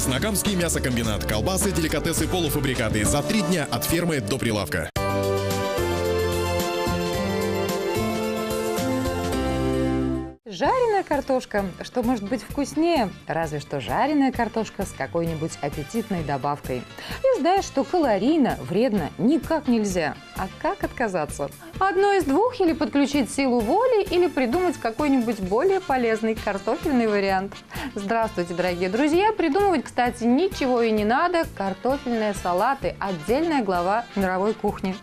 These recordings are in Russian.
Краснокамский мясокомбинат. Колбасы, деликатесы, полуфабрикаты. За 3 дня от фермы до прилавка. Жареная картошка. Что может быть вкуснее? Разве что жареная картошка с какой-нибудь аппетитной добавкой. И знаешь, что калорийно, вредно никак нельзя. А как отказаться? Одно из двух: или подключить силу воли, или придумать какой-нибудь более полезный картофельный вариант. Здравствуйте, дорогие друзья! Придумывать, кстати, ничего и не надо. Картофельные салаты – отдельная глава мировой кухни.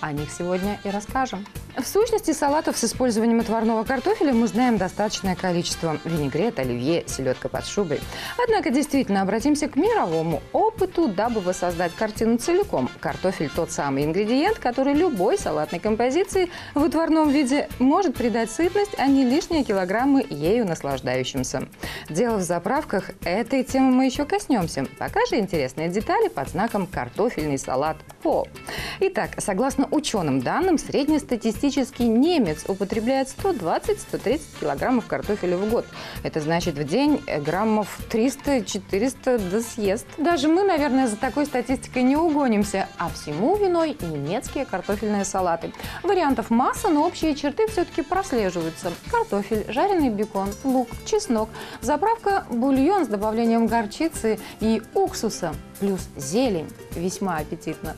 О них сегодня и расскажем. В сущности, салатов с использованием отварного картофеля мы знаем достаточное количество. Винегрет, оливье, селедка под шубой. Однако действительно обратимся к мировому опыту, дабы воссоздать картину целиком. Картофель – тот самый ингредиент, который любой салатной композиции в отварном виде может придать сытность, а не лишние килограммы ею наслаждающимся. Дело в заправках. Этой темы мы еще коснемся. Пока же интересные детали под знаком «картофельный салат». Итак, согласно ученым данным, среднестатистический немец употребляет 120-130 килограммов картофеля в год. Это значит, в день граммов 300-400 да съест. Даже мы, наверное, за такой статистикой не угонимся. А всему виной немецкие картофельные салаты. Вариантов масса, но общие черты все-таки прослеживаются. Картофель, жареный бекон, лук, чеснок, заправка бульон с добавлением горчицы и уксуса, плюс зелень. Весьма аппетитно.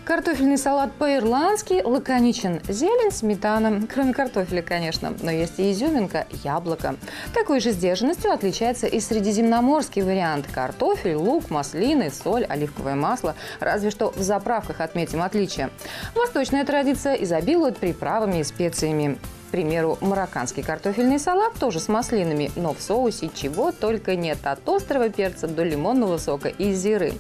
Картофельный салат по-ирландски лаконичен. Зелень, сметана. Кроме картофеля, конечно. Но есть и изюминка – яблоко. Такой же сдержанностью отличается и средиземноморский вариант. Картофель, лук, маслины, соль, оливковое масло. Разве что в заправках отметим отличия. Восточная традиция изобилует приправами и специями. К примеру, марокканский картофельный салат тоже с маслинами, но в соусе чего только нет, от острого перца до лимонного сока и зиры.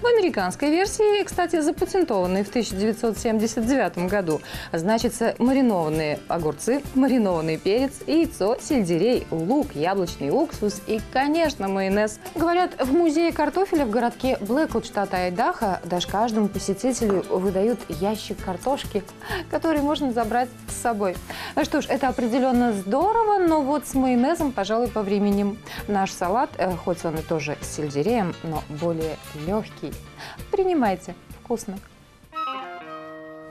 В американской версии, кстати, запатентованной в 1979 году, значится маринованные огурцы, маринованный перец, яйцо, сельдерей, лук, яблочный уксус и, конечно, майонез. Говорят, в музее картофеля в городке Блэквуд, штата Айдахо, даже каждому посетителю выдают ящик картошки, который можно забрать с собой. Что ж, это определенно здорово, но вот с майонезом, пожалуй, повременим. Наш салат, хоть он и тоже с сельдереем, но более легкий. Принимайте. Вкусно.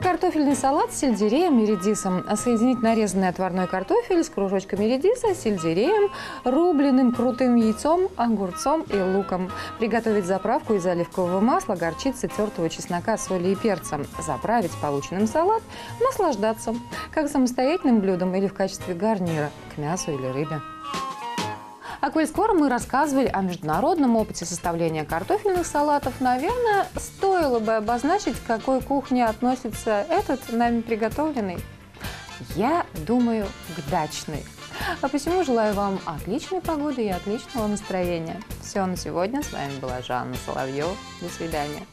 Картофельный салат с сельдереем и редисом. Соединить нарезанный отварной картофель с кружочками редиса, сельдереем, рубленым крутым яйцом, огурцом и луком. Приготовить заправку из оливкового масла, горчицы, тертого чеснока, соли и перца. Заправить полученным салат, наслаждаться. Как самостоятельным блюдом или в качестве гарнира к мясу или рыбе. А коль скоро мы рассказывали о международном опыте составления картофельных салатов, наверное, стоило бы обозначить, к какой кухне относится этот нами приготовленный. Я думаю, к дачной. А посему желаю вам отличной погоды и отличного настроения. Все на сегодня. С вами была Жанна Соловьева. До свидания.